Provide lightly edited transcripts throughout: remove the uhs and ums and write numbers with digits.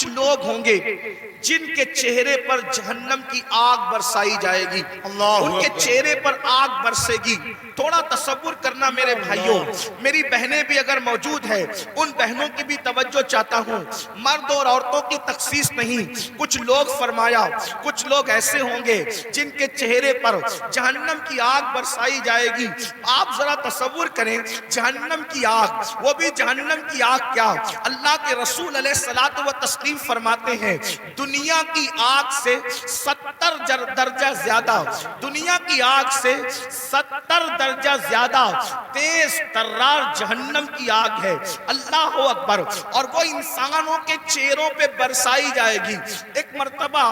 کچھ لوگ ہوں گے جن کے چہرے پر جہنم کی آگ برسائی جائے گی، ان کے چہرے پر آگ برسے گی۔ تھوڑا تصور کرنا میرے بھائیوں، میری بہنیں بھی اگر موجود ہیں، ان بہنوں کی بھی توجہ چاہتا ہوں، مرد اور عورتوں کی تخصیص نہیں۔ کچھ لوگ فرمایا، کچھ لوگ ایسے ہوں گے جن کے چہرے پر جہنم کی آگ برسائی جائے گی۔ آپ ذرا تصور کریں، جہنم کی آگ، وہ بھی جہنم کی آگ کیا، اللہ کے رسول علیہ الصلوۃ والتسلیم فرماتے ہیں دنیا کی آگ سے 70 درجہ زیادہ، دنیا کی آگ سے 70 درجہ زیادہ تیز ترار جہنم کی آگ ہے۔ اللہ اکبر۔ اور وہ انسانوں کے چہروں پہ برسائی جائے گی۔ ایک مرتبہ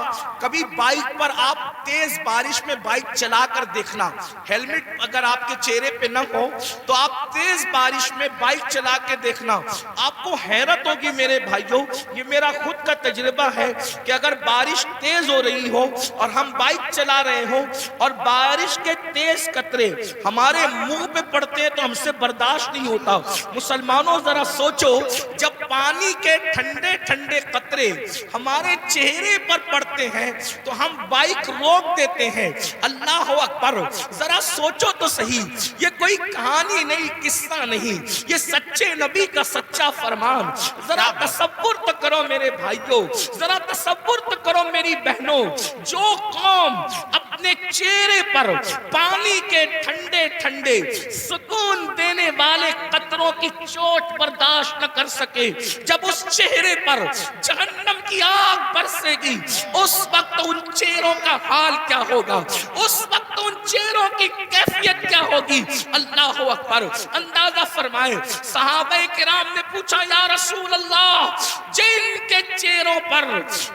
کبھی بائک پر آپ تیز بارش میں بائک چلا کر دیکھنا، ہیلمٹ اگر آپ کے چہرے پہ نہ ہو تو آپ تیز بارش میں بائک چلا کے دیکھنا، آپ کو حیرت ہوگی میرے بھائیوں، یہ میرا خود کا تجربہ ہے کہ اگر بارش تیز ہو رہی ہو اور ہم بائک چلا رہے ہوں اور بارش کے تیز قطرے ہمارے منہ پہ پڑتے ہیں تو ہم سے برداشت نہیں ہوتا۔ مسلمانوں ذرا سوچو، جب پانی کے ٹھنڈے ٹھنڈے قطرے ہمارے چہرے پر پڑتے ہیں تو ہم بائک روک دیتے ہیں۔ اللہ اکبر۔ ذرا سوچو تو صحیح، یہ کوئی کہانی نہیں، قصہ نہیں، یہ سچے نبی کا سچا فرمان۔ ذرا تصور تو کرو میرے بھائیوں، ذرا تصور تو کرو میری بہنوں، جو قوم اپنے چہرے پر پانی کے ٹھنڈے ٹھنڈے سکون دینے والے قطروں کی چوٹ برداشت نہ کر سکے، جب اس چہرے پر جہنم کی آگ برسے گی، اس وقت ان چہروں کا حال کیا ہوگا، اس وقت ان چہروں کی کیفیت کیا ہوگی۔ اللہ اکبر۔ اندازہ فرمائے، صحابہ کرام نے پوچھا یا رسول اللہ، جن کے چہروں پر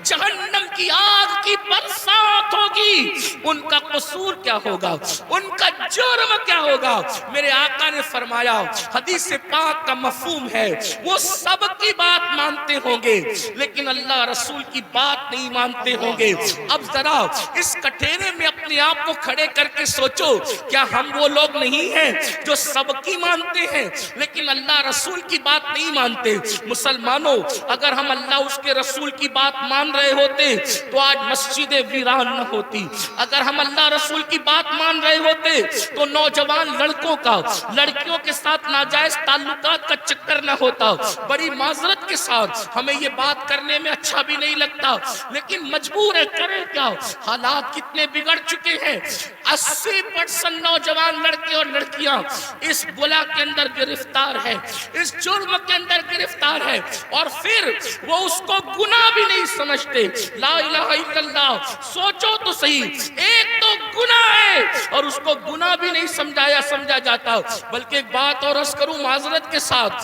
جہنم کی آگ کی برسات ہوگی ان کا قصور کیا ہوگا، ان کا جرم کیا ہوگا؟ میرے آقا نے فرمایا، حدیث پاک کا مفہوم ہے، وہ سب کی بات مانتے ہوں گے لیکن اللہ رسول کی بات نہیں مانتے ہوں گے۔ اب ذرا اس کٹھیرے میں اپنے آپ کو کھڑے کر کے سوچو، کیا ہم وہ لوگ نہیں ہیں جو سب کی مانتے ہیں لیکن اللہ رسول کی بات نہیں مانتے؟ مسلمانوں، اگر ہم اللہ اس کے رسول کی بات مان رہے ہوتے تو آج مسجدیں ویران نہ ہوتی۔ اگر ہم اللہ رسول کی بات مان رہے ہوتے تو نوجوان لڑکوں کا لڑکیوں کے ساتھ ناجائز تعلقات کا چکر نہ ہوتا۔ بڑی معذرت کے ساتھ ہمیں یہ بات کرنے میں اچھا بھی نہیں لگتا لیکن مجبور ہے، کریں کیا، حالات کتنے بگڑ چکے ہیں۔ 80% نوجوان لڑکے اور لڑکیاں اس بلا کے اندر گرفتار ہے، اس جرم کے اندر گرفتار ہے، اور پھر وہ اس کو گناہ بھی نہیں سمجھتے۔ لا الہ الا اللہ۔ سوچو تو صحیح، ایک تو گناہ ہے اور اس کو گناہ بھی نہیں سمجھا جاتا، بلکہ ایک بات اور عرض کروں معذرت کے ساتھ،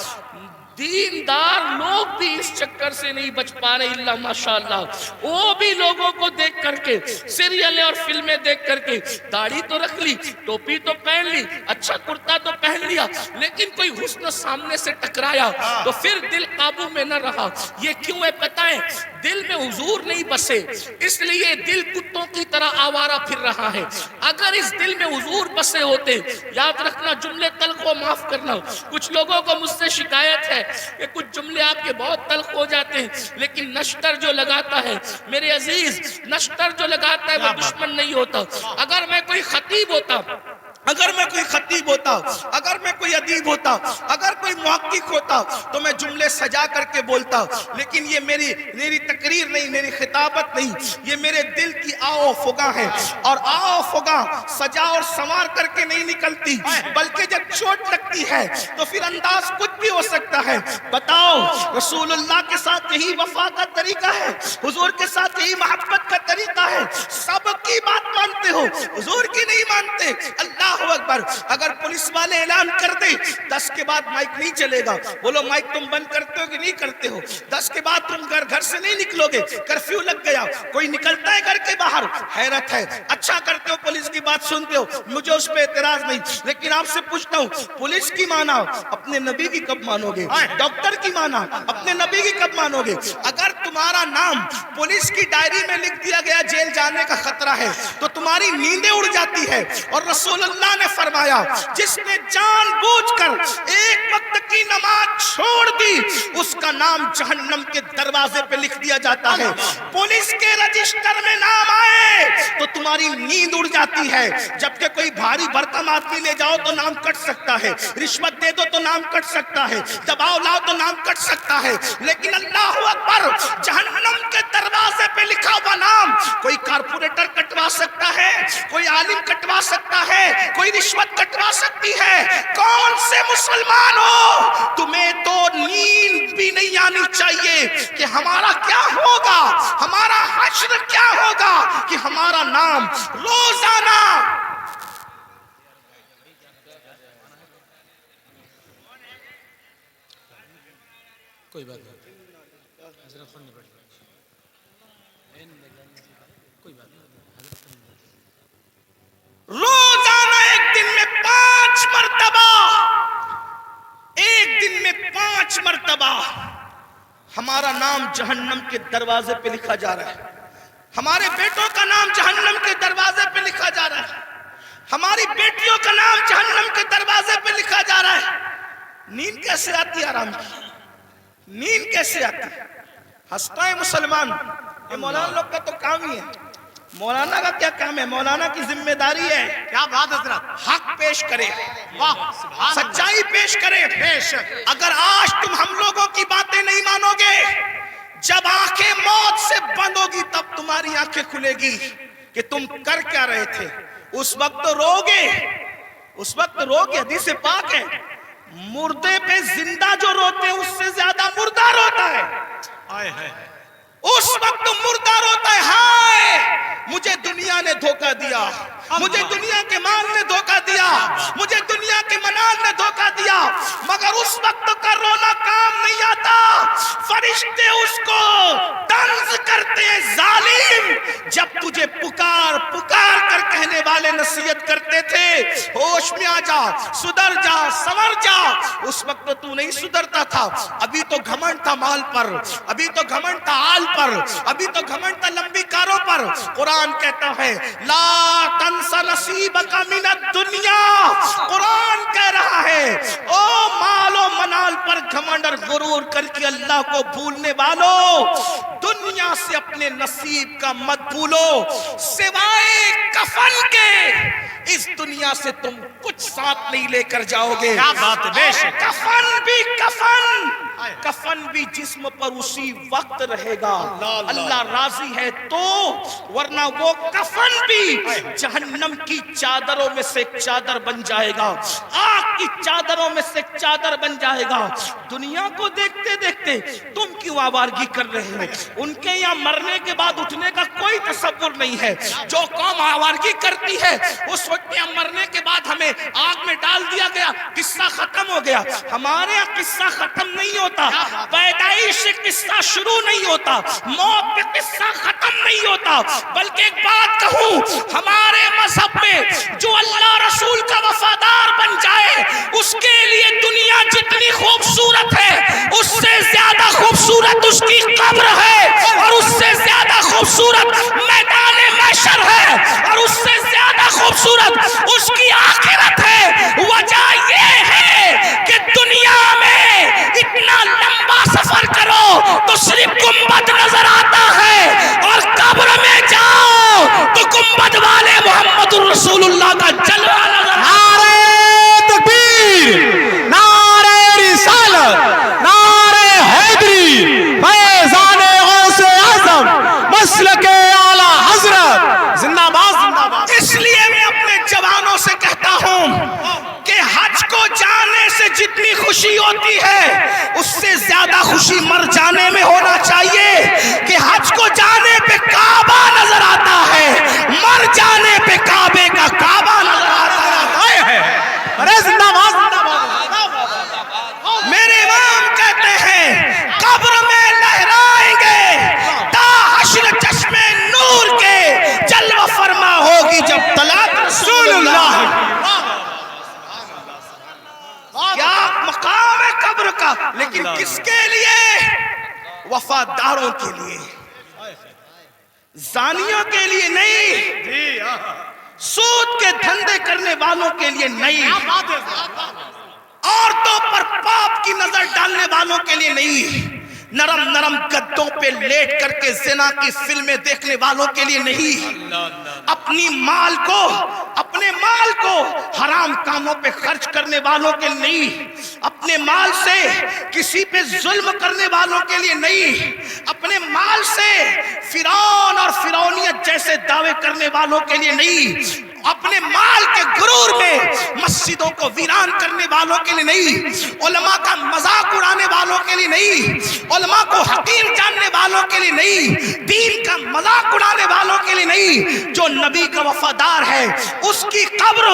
دیندار لوگ بھی اس چکر سے نہیں بچ پا رہے الا ماشاءاللہ۔ وہ بھی لوگوں کو دیکھ کر کے، سیریلیں اور فلمیں دیکھ کر کے، داڑھی تو رکھ لی، ٹوپی تو پہن لی، اچھا کرتا تو پہن لیا، لیکن کوئی حسن سامنے سے ٹکرایا تو پھر دل قابو میں نہ رہا۔ یہ کیوں ہے پتہ ہے؟ دل میں حضور نہیں بسے، اس لیے دل کتوں کی طرح آوارہ پھر رہا ہے۔ اگر اس دل میں حضور بسے ہوتے، یاد رکھنا جملے تلخ کو معاف کرنا، کچھ لوگوں کو مجھ سے شکایت ہے کہ کچھ جملے آپ کے بہت تلخ ہو جاتے ہیں، لیکن نشتر جو لگاتا ہے میرے عزیز، نشتر جو لگاتا ہے وہ دشمن نہیں ہوتا۔ اگر میں کوئی خطیب ہوتا، اگر میں کوئی خطیب ہوتا، اگر میں کوئی ادیب ہوتا، اگر کوئی محقق ہوتا تو میں جملے سجا کر کے بولتا، لیکن یہ میری تقریر نہیں، میری خطابت نہیں، یہ میرے دل کی آو فگاں ہے، اور آو فگاں سجا اور سنوار کر کے نہیں نکلتی، بلکہ جب چوٹ لگتی ہے تو پھر انداز کچھ بھی ہو سکتا ہے۔ بتاؤ، رسول اللہ کے ساتھ یہی وفا کا طریقہ ہے، حضور کے ساتھ یہی محبت کا طریقہ ہے، سب کی بات مانتے ہو، حضور کی نہیں مانتے۔ اللہ اکبر۔ اگر پولیس والے اعلان کر دیں 10 کے بعد مائک نہیں چلے گا، بولو مائک تم بند کرتے ہو کہ نہیں کرتے ہو؟ 10 کے بعد تم گھر سے نہیں نکلو گے، کرفیو لگ گیا، کوئی نکلتا ہے گھر کے باہر؟ حیرت ہے۔ اچھا کرتے ہو، پولیس کی بات سنتے ہو، مجھے اس پہ اعتراض نہیں، لیکن آپ سے پوچھتا ہوں، پولیس کی مانا اپنے نبی کی کب مانو گے؟ ڈاکٹر کی مانا اپنے نبی کی کب مانو گے؟ اگر تمہارا نام پولیس کی ڈائری میں لکھ دیا گیا جیل جانے کا خطرہ ہے تو تمہاری نیندیں اڑ جاتی ہے، اور رسول اللہ اللہ نے فرمایا جس نے جان بوجھ کر ایک وقت کی نماز چھوڑ دی اس کا نام جہنم کے دروازے پہ لکھ دیا جاتا ہے. پولیس کے رجسٹر میں نام آئے تو تمہاری نیند اڑ جاتی ہے, جبکہ کوئی بھاری بھرکم آدمی لے جاؤ تو نام کٹ سکتا ہے, رشوت دے دو تو نام کٹ سکتا ہے, دباؤ لاؤ تو نام کٹ سکتا ہے. لیکن اللہ اکبر, جہنم کے دروازے پہ لکھا ہوا نام کوئی کارپوریٹر کٹوا سکتا ہے, کوئی عالم کٹوا سکتا ہے, کوئی رشوت کٹوا سکتی ہے. کون سے مسلمان ہو, تمہیں تو نیند بھی نہیں آنی چاہیے کہ ہمارا کیا ہوگا, ہمارا حشر کیا ہوگا, کہ ہمارا نام روزانہ کوئی بات نہیں, کوئی بات نہیں, روزانہ ایک دن میں 5 مرتبہ, ایک دن میں 5 مرتبہ ہمارا نام جہنم کے دروازے پہ لکھا جا رہا ہے. ہمارے بیٹوں کا نام جہنم کے دروازے پہ لکھا جا رہا ہے, ہماری بیٹیوں کا نام جہنم کے دروازے پہ لکھا جا رہا ہے. نیند کیسے آتی ہے آرام کی, نیند کیسے آتی ہے؟ ہنستا ہے مسلمان. یہ مولانا لوگ کا تو کام ہی ہے. مولانا کا کیا کام ہے؟ مولانا کی ذمہ داری ہے کیا بات حضرت, حق پیش کرے, واہ, سچائی پیش کرے. اگر آج تم ہم لوگوں کی باتیں نہیں مانو گے, جب آنکھیں موت سے بند ہوگی تب تمہاری آنکھیں کھلے گی کہ تم کر کیا رہے تھے. اس وقت رو گے, اس وقت رو گے. حدیث پاک ہے, مردے پہ زندہ جو روتے ہیں اس سے زیادہ مردہ روتا ہے. اس وقت مردہ روتا ہے, ہائے مجھے دنیا نے دھوکہ دیا, مجھے دنیا کے مال نے دھوکہ دیا, مجھے دنیا کے منال نے دھوکہ دیا. مگر اس وقت کا رونا کام نہیں آتا. فرشتے اس کو طنز کرتے ہیں, ظالم, جب تجھے پکار پکار کر کہنے والے نصیحت کرتے تھے ہوش میں آ جا, سدھر جا, سنور جا, اس وقت تو نہیں سدھرتا تھا. ابھی تو گھمنڈ تھا مال پر, ابھی تو گھمنڈ تھا آل پر, ابھی تو گھمنڈ تھا لمبی کاروں پر. قرآن کہتا ہے لا تنس نصیبک من الدنیا, قرآن کہہ رہا ہے او مال و منال پر گھمنڈ اور غرور کر کے اللہ کو بھولنے والو, دنیا سے اپنے نصیب کا مت بھولو. سوائے کفن کے اس دنیا سے تم کچھ ساتھ نہیں لے کر جاؤ گے. کیا بات ہے, بے شک. کفن بھی کفن, کفن بھی جسم پر اسی وقت رہے گا اللہ راضی ہے تو, ورنہ وہ کفن بھی جہنم کی چادروں میں سے ایک چادر بن جائے گا, آگ کی چادروں میں سے ایک چادر بن جائے گا. دنیا کو دیکھتے دیکھتے تم کیوں آوارگی کر رہے ہو؟ ان کے یہاں مرنے کے بعد اٹھنے کا کوئی تصور نہیں ہے. جو قوم آوارگی کرتی ہے وہ سوچتے ہیں مرنے کے بعد ہمیں آگ میں ڈال دیا گیا, قصہ ختم ہو گیا. ہمارے یہاں قصہ ختم نہیں ہوتا, پیدائش سے قصہ شروع نہیں ہوتا, موت پہ قصہ ختم نہیں ہوتا. بلکہ ایک بات کہوں, ہمارے مذہب میں جو اللہ رسول کا وفادار بن جائے اس کے لیے دنیا جتنی خوبصورت ہے اس سے زیادہ خوبصورت اس کی قبر ہے, اور اس سے زیادہ خوبصورت میدان محشر ہے, اور اس سے زیادہ خوبصورت اس کی آخرت ہے. وجہ یہ ہے کہ دنیا میں اتنا لمبا سفر کرو تو صرف گنبد نظر آتا ہے, اور قبر میں جاؤ تو گنبد والے محمد الرسول اللہ کا جلوہ نظر آتا ہے. نعرہ تکبیر, نعرہ رسالت, نعرہ حیدری, فیضان غوث اعظم, مسلک اعلیٰ حضرت, زندہ باد, زندہ باد. اس لیے میں اپنے جوانوں سے کہتا ہوں کہ حج کو جانے سے جتنی خوشی ہوتی ہے اس سے زیادہ خوشی مر جانے میں ہونا چاہیے. کہ حج کو جانے پہ کعبہ نظر آتا ہے, مر جانے پہ کعبے کا کعبہ نظر آتا ہے. ارے زندہ باد, زندہ باد. میرے امام کہتے ہیں قبر میں لہرائیں گے تا حشر چشم نور کے, جلوہ فرما ہوگی جب طلعت رسول اللہ. کیا مقام ہے قبر کا, لیکن کس کے لیے؟ وفاداروں کے لیے, زانیوں کے لیے نہیں, سود کے دھندے کرنے والوں کے لیے نہیں، عورتوں پر پاپ کی نظر ڈالنے والوں کے لیے نہیں، نرم نرم گدوں پہ لیٹ کر کے زنا کی فلمیں دیکھنے والوں کے لیے نہیں، اپنے مال کو حرام کاموں پہ خرچ کرنے والوں کے لیے نہیں، اپنے مال سے کسی پہ ظلم کرنے والوں کے لیے نہیں، اپنے مال سے فرعون اور فرعونیت جیسے دعوے کرنے والوں کے لیے نہیں، اپنے مال کے غرور میں مسجدوں کو ویران کرنے والوں کے لیے نہیں، علماء کا مذاق اڑانے والوں کے لیے نہیں، علماء کو حقیر جاننے والوں کے لیے نہیں، دین کا مذاق اڑانے والوں کے لیے نہیں۔ جو نبی کا وفادار ہے اس کی قبر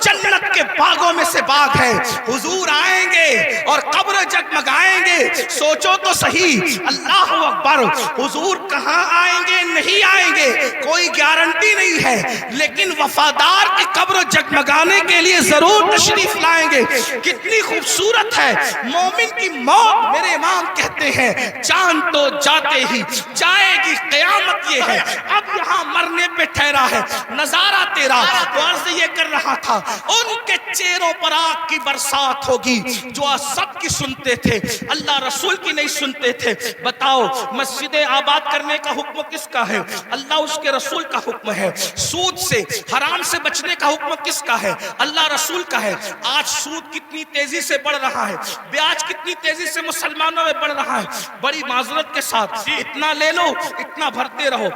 جنت کے باغوں میں سے باغ ہے، حضور آئیں گے اور قبر جگمگائیں گے۔ سوچو تو صحیح، اللہ اکبر، حضور کہاں آئیں گے نہیں آئیں گے کوئی گارنٹی نہیں ہے، لیکن وفادار کی قبر جگمگانے کے لیے ضرور تشریف لائیں گے۔ کتنی خوبصورت ہے مومن کی موت۔ میرے امام کہتے ہیں جان تو جاتے ہی جائے گی قیامت، یہ ہے اب یہاں مرنے پہ ٹھہرا ہے نظارہ تیرا۔ تو عرض یہ کر رہا تھا ان کے چہروں پر آگ کی برسات ہوگی جو سب کی سنتے تھے، اللہ رسول کی نہیں سنتے تھے۔ بتاؤ مسجد آباد کرنے کا حکم کس کا ہے؟ اللہ اس کے رسول کا حکم ہے۔ سود سے حرام سے بچنے کا حکم کس کا ہے؟ اللہ رسول کا ہے۔ آج سود کتنی تیزی سے بڑھ رہا ہے، بیاج کتنی تیزی سے مسلمانوں میں بڑھ رہا ہے۔ بڑی معذرت کے ساتھ اتنا لے لو اتنا بھرتے رہو،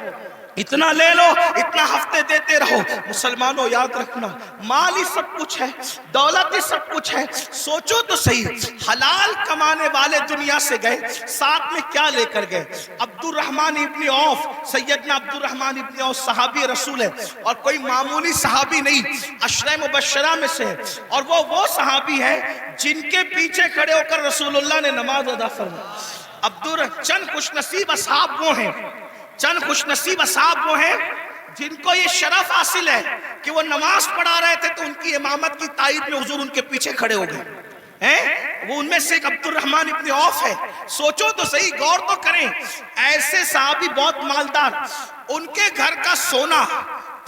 اتنا لے لو اتنا ہفتے دیتے رہو۔ مسلمانوں یاد رکھنا مال ہی سب کچھ ہے، دولت ہی سب کچھ ہے۔ سوچو تو صحیح، حلال کمانے والے دنیا سے گئے، ساتھ میں کیا لے کر گئے؟ عبد الرحمن ابن عوف، سیدنا عبد الرحمن ابن عوف صحابی رسول ہے، اور کوئی معمولی صحابی نہیں، عشرہ مبشرہ میں سے ہے، اور وہ صحابی ہے جن کے پیچھے کھڑے ہو کر رسول اللہ نے نماز ادا فرمائی۔ چند خوش نصیب اصحاب وہ ہیں، چند خوش نصیب اصحاب وہ ہیں جن کو یہ شرف حاصل ہے کہ وہ نماز پڑھا رہے تھے تو ان کی امامت کی تائید میں حضور ان کے پیچھے کھڑے ہو گئے ہیں۔ وہ ان میں سے ایک عبد الرحمن ابن عوف ہے۔ سوچو تو صحیح، غور تو کریں، ایسے صحابی بہت مالدار، ان کے گھر کا سونا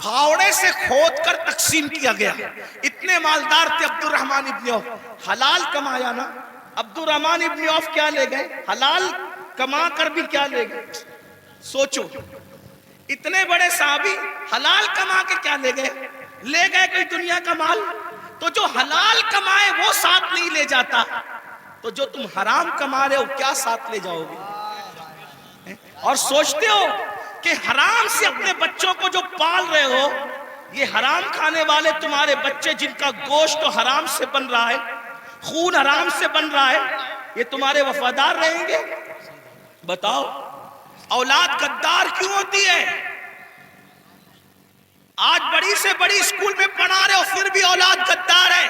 پھاوڑے سے کھود کر تقسیم کیا گیا، اتنے مالدار تھے عبد الرحمن ابن عوف۔ حلال کمایا نا، عبد الرحمن ابن عوف کیا لے گئے؟ حلال کما کر بھی کیا لے گئے؟ سوچو، اتنے بڑے صحابی حلال کما کے کیا لے گئے؟ لے گئے کوئی دنیا کا مال؟ تو جو حلال کمائے وہ ساتھ نہیں لے جاتا، تو جو تم حرام کما رہے ہو کیا ساتھ لے جاؤ گے؟ اور سوچتے ہو کہ حرام سے اپنے بچوں کو جو پال رہے ہو، یہ حرام کھانے والے تمہارے بچے جن کا گوشت حرام سے بن رہا ہے، خون حرام سے بن رہا ہے، یہ تمہارے وفادار رہیں گے؟ بتاؤ، اولاد غدار کیوں ہوتی ہے؟ آج بڑی سے بڑی اسکول میں پڑھا رہے ہو پھر بھی اولاد غدار ہے،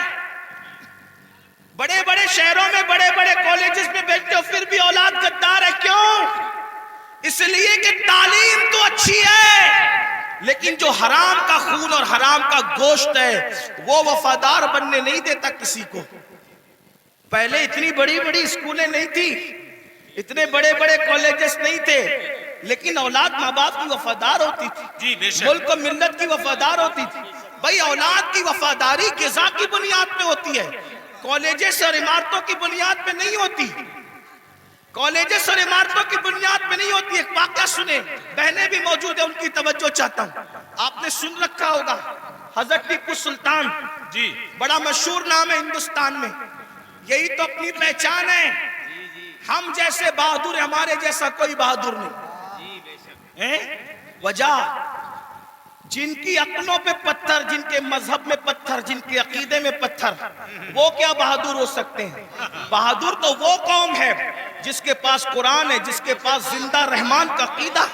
بڑے بڑے شہروں میں بڑے بڑے کالجز میں بیٹھتے ہو پھر بھی اولاد غدار ہے۔ کیوں؟ اس لیے کہ تعلیم تو اچھی ہے، لیکن جو حرام کا خون اور حرام کا گوشت ہے وہ وفادار بننے نہیں دیتا کسی کو۔ پہلے اتنی بڑی بڑی اسکولیں نہیں تھی، اتنے بڑے بڑے کالجز نہیں تھے، لیکن اولاد ماں باپ کی وفادار ہوتی تھی، ملک و ملت کی وفادار ہوتی تھی۔ بھائی اولاد کی وفاداری غذا کی بنیاد پہ ہوتی ہے، کالجز اور عمارتوں کی بنیاد پہ نہیں ہوتی، کالجز اور عمارتوں کی بنیاد پہ نہیں ہوتی۔ ایک واقعہ سنیں، بہنیں بھی موجود ہیں ان کی توجہ چاہتا ہوں۔ آپ نے سن رکھا ہوگا حضرت ٹیپو سلطان، جی بڑا مشہور نام ہے ہندوستان میں، یہی تو اپنی پہچان ہے، ہم جیسے بہادر، ہمارے جیسا کوئی بہادر نہیں۔ وجہ جن کی عقلوں پہ پتھر، جن کے مذہب میں پتھر، جن کے عقیدے میں پتھر، وہ کیا بہادر ہو سکتے ہیں؟ بہادر تو وہ قوم ہے جس کے پاس قرآن ہے، جس کے پاس زندہ رحمان کا عقیدہ،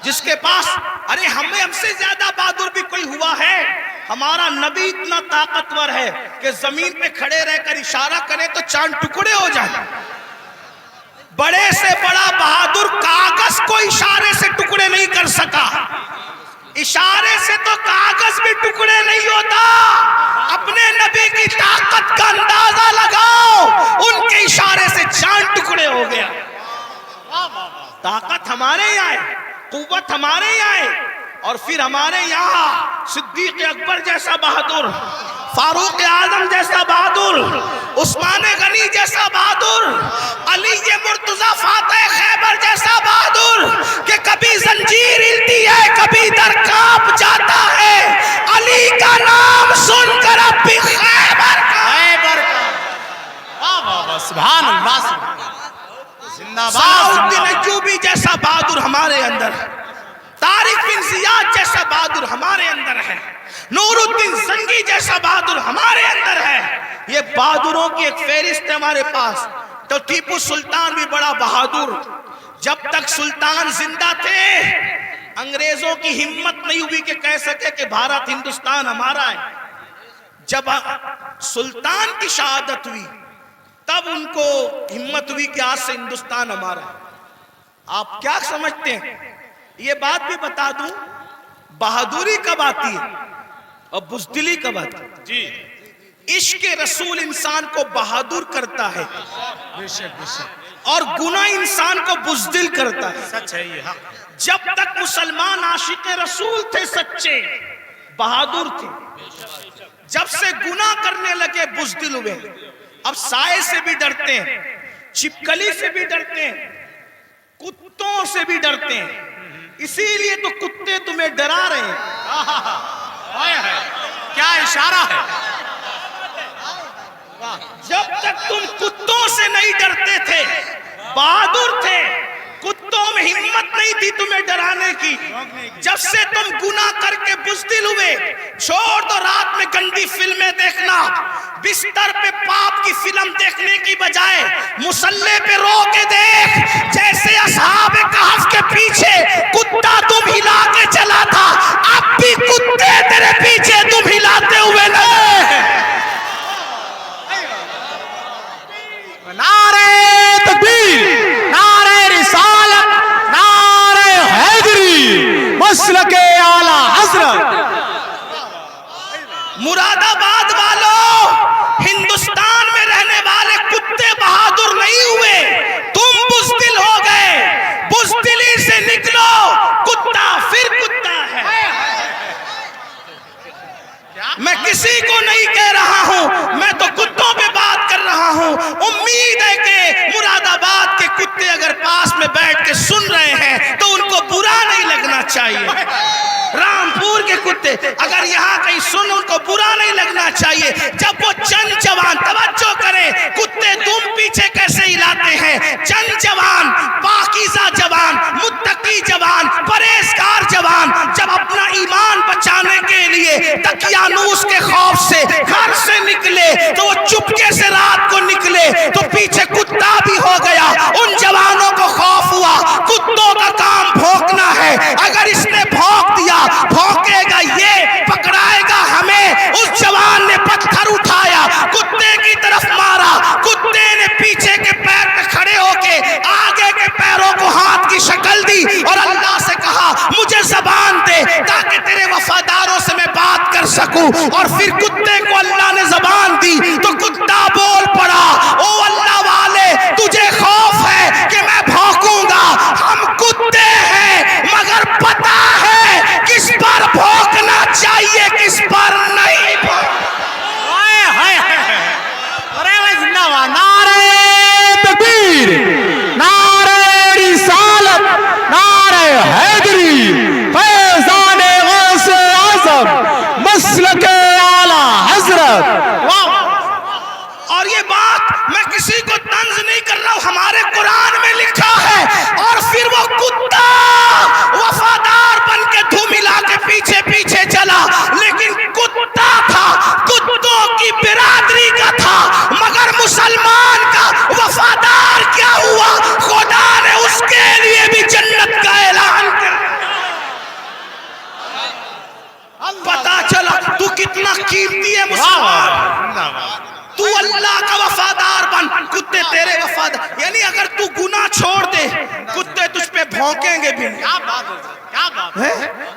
جس کے پاس، ارے ہم سے زیادہ بہادر بھی کوئی ہوا ہے؟ ہمارا نبی اتنا طاقتور ہے کہ زمین پہ کھڑے رہ کر اشارہ کریں تو چاند ٹکڑے ہو جائیں۔ بڑے سے بڑا بہادر کاغذ کو اشارے سے ٹکڑے نہیں کر سکا، اشارے سے تو کاغذ بھی ٹکڑے نہیں ہوتا۔ اپنے نبی کی طاقت کا اندازہ لگاؤ، ان کے اشارے سے چاند ٹکڑے ہو گیا۔ طاقت ہمارے یہاں ہے، قوت ہمارے یہاں ہے، اور پھر ہمارے یہاں صدیق اکبر جیسا بہادر، فاروق اعظم جیسا بہادر، عثمان غنی جیسا بہادر، علی مرتضی فاتح خیبر جیسا بہادر کہ کبھی زنجیر ہلتی ہے کبھی در کانپ جاتا ہے، علی کا نام سن کر اب بھی خیبر سبحان اللہ زندہ باد صلاح الدین ایوبی جیسا بہادر ہمارے اندر، طارق بن زیاد جیسا بہادر ہمارے اندر ہے، نور الدین زنگی جیسا بہادر ہمارے اندر ہے۔ یہ بہادروں کی ایک فہرست ہے ہمارے پاس۔ تو ٹیپو سلطان بھی بڑا بہادر، جب تک سلطان زندہ تھے انگریزوں کی ہمت نہیں ہوئی کہ کہہ سکے کہ بھارت ہندوستان ہمارا ہے۔ جب سلطان کی شہادت ہوئی تب ان کو ہمت ہوئی کہ آج سے ہندوستان ہمارا ہے۔ آپ کیا سمجھتے ہیں؟ یہ بات بھی بتا دوں، بہادری کب آتی ہے اور بزدلی کب آتی ہے؟ جی عشق رسول انسان کو بہادر کرتا ہے بے شک اور گناہ انسان کو بزدل کرتا ہے۔ سچ ہے یہ حق۔ جب تک مسلمان عاشق رسول تھے سچے بہادر تھے، جب سے گناہ کرنے لگے بزدل ہوئے۔ اب سائے سے بھی ڈرتے ہیں، چھپکلی سے بھی ڈرتے ہیں، کتوں سے بھی ڈرتے ہیں، اسی لیے تو کتے تمہیں ڈرا رہے ہیں۔ کیا اشارہ ہے! جب تک تم کتوں سے نہیں ڈرتے تھے بہادر تھے، کتوں میں ہمت نہیں تھی تمہیں ڈرانے کی۔ جب سے تم گناہ کر کے بزدل ہوئے، چھوڑ دو رات میں گندی فلمیں دیکھنا، بستر پہ پاپ کی فلم دیکھنے کی بجائے مصلی پہ رو کے دیکھ، جیسے اصحاب کہف کے پیچھے کتا تم ہلا کے چلا تھا، اب بھی کتے تیرے پیچھے تم ہلاتے ہوئے نظر۔ نعرہ تکبیر، نعرہ رسالت، نعرہ حیدری، مسلک اعلی حضرت۔ مراد آباد والوں، ہندوستان میں رہنے والے کتے بہادر نہیں ہوئے، تم بزدل ہو گئے۔ بزدلی سے نکلو، کتا پھر کتا ہے۔ میں کسی کو نہیں کہہ رہا ہوں، میں تو کتوں پہ بات کر رہا ہوں۔ امید ہے کہ مراد آباد کے کتے اگر پاس میں بیٹھ کے سن رہے ہیں تو ان کو برا نہیں لگنا چاہیے۔ رامپور کے کتے اگر یہاں کہیں سن، ان کو برا نہیں لگنا چاہیے۔ جب وہ چند جوان، توجہ کریں، کتے تم پیچھے کیسے ہلاتے ہیں، چند جوان، پاکیزہ جوان، متقی جوان، پرہیزگار جوان جب اپنا ایمان بچانے کے لیے دقیانوس کے خوف سے گھر سے نکلے تو وہ چپکے سے رات کو نکلے تو پیچھے کتا بھی ہو گیا۔ ان جوانوں کو خوف ہوا، کتوں کا کام بھونکنا ہے، اگر اس نے بھونک دیا بھونکے گا یہ، پکڑائے گا ہمیں۔ اس جوان نے پتھر اٹھایا، کتے کی طرف مارا، کتے نے پیچھے کے پیر پہ کھڑے ہو کے آگے کے پیروں کو ہاتھ کی شکل دی اور اللہ سے کہا مجھے زبان دے تاکہ تیرے وفاداروں سے میں بات کر سکوں۔ اور پھر کتے کو اللہ نے زبان دی تو کتا بول پڑا، او اللہ والے تجھے خوف ہے کہ میں بھونکوں گا، ہم کتے ہیں مگر پتا ہے کس پر بھونکنا چاہیے کس پر نہیں۔ نعرہ تکبیر، نعرہ رسالت، نعرہ حیدری، فیضان غوث اعظم، مسلک اعلی حضرت۔ اور یہ بات میں کسی کو طنز نہیں کر رہا ہوں، ہمارے قرآن میں لکھا ہے۔ اور پھر وہ کتا وفادار بن کے دھوم ہلا کے پیچھے پیچھے چلا، لیکن کتا تھا، کتوں کی برادری کا تھا، مگر مسلمان کا وفادار کیا ہوا، خدا نے اس کے لیے بھی جنت کا اعلان کر پتا چلا تو کتنا قیمتی ہے مسلمان۔ تو اللہ کا وفادار بن، کتے تیرے وفادار، یعنی اگر تو گناہ چھوڑ دے کتے تجھ پہ بھونکیں گے بھی نہیں۔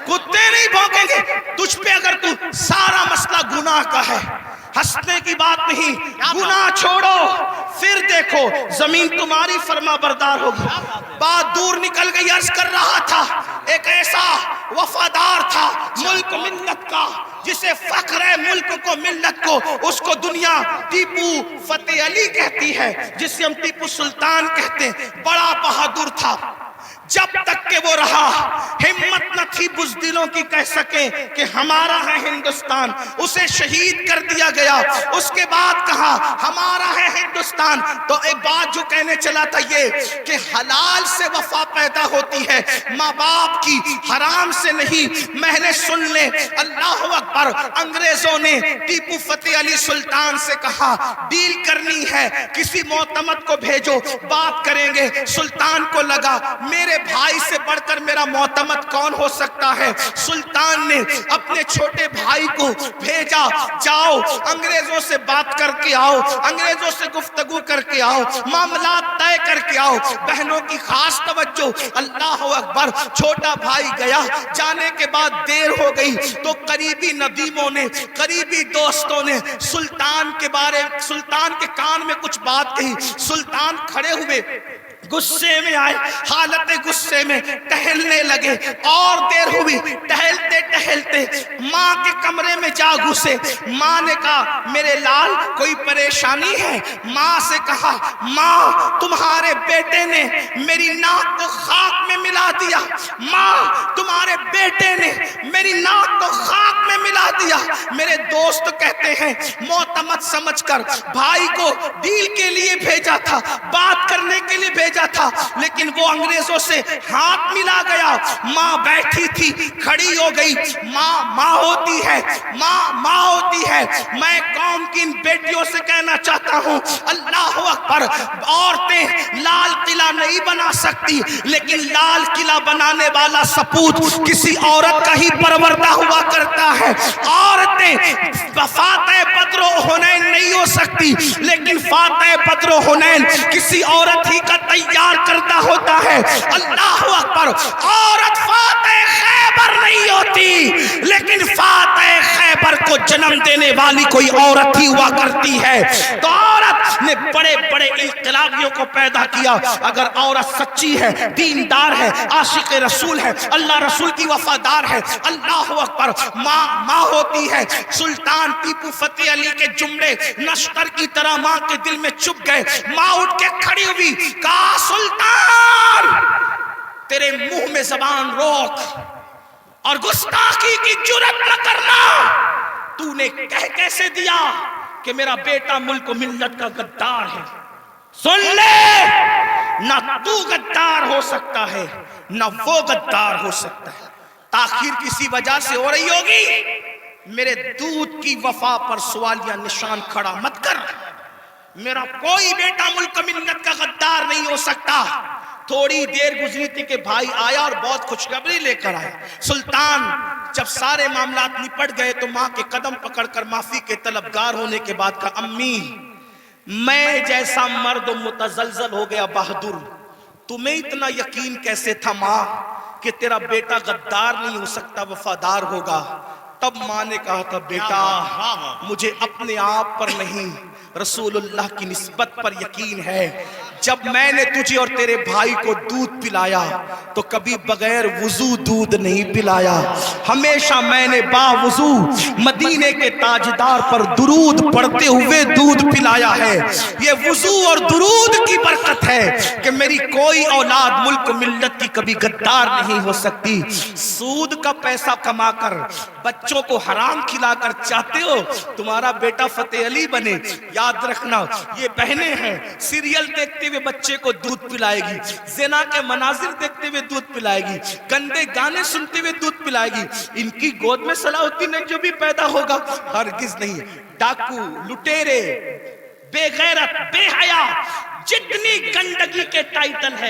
کتے نہیں بھونکیں گے تجھ پہ اگر تو سارا مسئلہ گناہ کا ہے۔ ہنسنے کی بات نہیں، گناہ چھوڑو پھر دیکھو زمین تمہاری فرما بردار ہوگی۔ بات دور نکل گئی، عرض کر رہا تھا ایک ایسا وفادار اسے فخر ہے ملک کو ملت کو، اس کو دنیا ٹیپو فتح علی کہتی ہے، جسے ہم ٹیپو سلطان کہتے ہیں۔ بڑا بہادر تھا، جب تک کہ وہ رہا ہمت نہ تھی بزدلوں کی کہہ سکیں کہ ہمارا ہے ہندوستان۔ اسے شہید کر دیا گیا، اس کے بعد کہا ہمارا ہے ہندوستان۔ تو ایک بات جو کہنے چلا تھا یہ کہ حلال سے وفا پیدا ہوتی ہے، ماں باپ کی، حرام سے نہیں۔ میں نے سن لے، اللہ اکبر، انگریزوں نے ٹیپو فتح علی سلطان سے کہا ڈیل کرنی ہے، کسی معتمد کو بھیجو، بات کریں گے۔ سلطان کو لگا میرے بھائی سے بڑھ کر میرا معتمد کون ہو سکتا ہے۔ سلطان نے اپنے چھوٹے بھائی کو بھیجا، جاؤ انگریزوں سے بات کر کے آؤ، انگریزوں سے گفتگو کر کے آؤ، معاملات طے کر کے آؤ۔ بہنوں کی خاص توجہ، اللہ اکبر۔ چھوٹا بھائی گیا، جانے کے بعد دیر ہو گئی تو قریبی ندیموں نے، قریبی دوستوں نے سلطان کے کان میں کچھ بات کہی۔ سلطان کھڑے ہوئے، غصے میں آئے، حالت غصے میں ٹہلنے لگے، اور دیر ہوئی، ٹہلتے ٹہلتے ماں کے کمرے میں جا گھسے۔ ماں نے کہا میرے لال کوئی پریشانی ہے؟ ماں سے کہا ماں تمہارے بیٹے نے میری ناک کو خاک میں ملا دیا، ماں تمہارے بیٹے نے میری ناک کو خاک میں ملا دیا۔ میرے دوست کہتے ہیں معتمد سمجھ کر بھائی کو ڈیل کے لیے بھیجا تھا، بات کرنے کے لیے بھیجا تھا، لیکن وہ انگریزوں سے ہاتھ ملا گیا۔ ماں بیٹھی تھی، کھڑی ہو گئی۔ ماں ہوتی ہے، ماں ہوتی ہے۔ میں قوم کی ان بیٹیوں سے کہنا چاہتا ہوں اللہ اکبر، عورتیں لال قلعہ نہیں بنا سکتی، لیکن لال قلعہ بنانے والا سپوت کسی عورت کا ہی پروردہ ہوا کرتا ہے۔ عورتیں فاتح بدر و حنین نہیں ہو سکتی، لیکن فاتح بدر و حنین کسی عورت ہی کا تیار کردہ ہوتا ہے۔ اللہ اکبر، عورت فاتح خیبر نہیں ہوتی، لیکن فاتح خیبر کو جنم دینے والی کوئی عورت ہی ہوا کرتی ہے۔ تو عورت نے بڑے بڑے انقلابیوں کو پیدا کیا۔ اگر عورت سچی ہے، دیندار ہے، عاشق رسول ہے، اللہ رسول کی وفادار ہے، اللہ اکبر، ماں ہوتی ہے۔ سلطان ٹیپو فتح علی کے جملے نشتر کی طرح ماں کے دل میں چپ گئے۔ ماں اٹھ کے کھڑی ہوئی، کہا سلطان تیرے منہ میں زبان روک اور گستاخی کی جرات نہ کرنا۔ تو نے کہہ کیسے دیا کہ میرا بیٹا ملک و ملت کا غدار ہے؟ سن لے، نہ تو غدار ہو سکتا ہے، نہ وہ غدار ہو سکتا ہے۔ تاخیر کسی وجہ سے ہو رہی ہوگی، میرے دودھ کی وفا پر سوالیہ نشان کھڑا مت کر۔ میرا کوئی بیٹا ملک و ملت کا غدار نہیں ہو سکتا۔ تھوڑی دیر گزری تھی کہ بھائی آیا اور بہت خوشخبری لے کر آیا۔ سلطان جب سارے معاملات نپٹ گئے تو ماں کے قدم پکڑ کر معافی کے طلبگار ہونے کے بعد کہا امی میں جیسا مرد متزلزل ہو گیا بہادر، تمہیں اتنا یقین کیسے تھا ماں کہ تیرا بیٹا غدار نہیں ہو سکتا، وفادار ہوگا؟ تب ماں نے کہا تھا بیٹا مجھے اپنے آپ پر نہیں رسول اللہ کی نسبت پر یقین ہے۔ جب میں نے تجھے اور تیرے بھائی کو دودھ پلایا تو کبھی بغیر وضو دودھ نہیں پلایا، ہمیشہ میں نے باوضو مدینے کے تاجدار پر درود پڑھتے ہوئے دودھ پلایا ہے۔ یہ وضو اور درود کی برکت ہے کہ میری کوئی اولاد ملک و ملت کی کبھی غدار نہیں ہو سکتی۔ سود کا پیسہ کما کر بچوں کو حرام کھلا کر چاہتے ہو تمہارا بیٹا فتح علی بنے؟ یاد رکھنا یہ بہنیں ہیں، سیریل دیکھتے ہوئے بچے کو دودھ پلائے گی، زنا کے مناظر دیکھتے ہوئے دودھ پلائے گی، گندے گانے سنتے ہوئے دودھ پلائے گی۔ ان کی گود میں صلاح الدین جو بھی پیدا ہوگا ہرگز نہیں۔ ڈاکو، لٹیرے، بے غیرت، بے حیا، جتنی گندگی کے ٹائٹل ہے